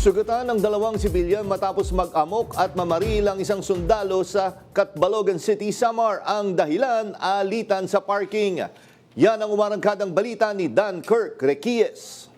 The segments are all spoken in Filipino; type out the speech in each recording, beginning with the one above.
Sugatan ng dalawang sibilyan matapos mag-amok at mamaril ang isang sundalo sa Catbalogan City, Samar. Ang dahilan, alitan sa parking. Yan ang umarangkadang balita ni Dan Kirk Requies.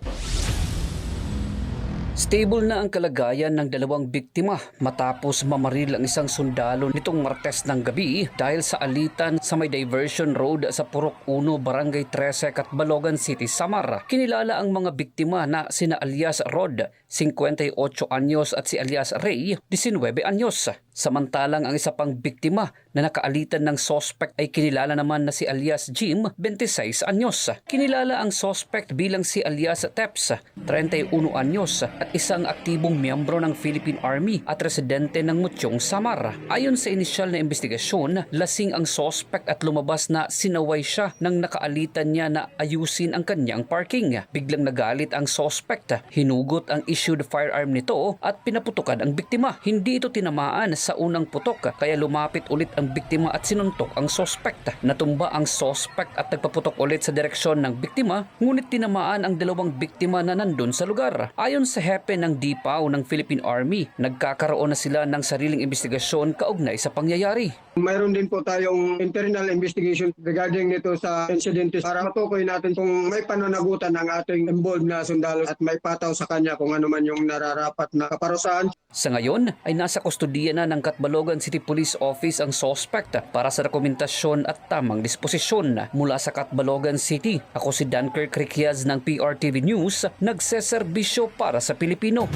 Stable na ang kalagayan ng dalawang biktima matapos mamaril ang isang sundalo nitong Martes ng gabi dahil sa alitan sa may diversion road sa Purok 1, Barangay 13, Catbalogan City, Samar. Kinilala ang mga biktima na sina alias Rod, 58 anyos at si alias Ray, 19 anyos. Samantalang ang isa pang biktima na nakaalitan ng sospek ay kinilala naman na si alias Jim, 26 anyos. Kinilala ang sospek bilang si alias Teps, 31 anyos at isang aktibong miyembro ng Philippine Army at residente ng Mutyong, Samar. Ayon sa inisyal na investigasyon, lasing ang sospek at lumabas na sinaway siya nang nakaalitan niya na ayusin ang kanyang parking. Biglang nagalit ang sospek, hinugot ang issued firearm nito at pinaputukan ang biktima. Hindi ito tinamaan sa unang putok kaya lumapit ulit ang biktima at sinuntok ang sospek. Natumba ang sospek at nagpaputok ulit sa direksyon ng biktima, ngunit tinamaan ang dalawang biktima na nandun sa lugar. Ayon sa hepe ng DPAW ng Philippine Army, nagkakaroon na sila ng sariling investigasyon kaugnay sa pangyayari. Mayroon din po tayong internal investigation regarding nito sa insidente para matukoy natin kung may pananagutan ng ating involved na sundalo at may pataw sa kanya kung ano man yung nararapat na kaparusahan. Sa ngayon ay nasa kustodiya na ng Catbalogan City Police Office ang suspect para sa dokumentasyon at tamang disposisyon. Mula sa Catbalogan City, ako si Dan Kirk Requies ng PRTV News, nagseserbisyo para sa Pilipino.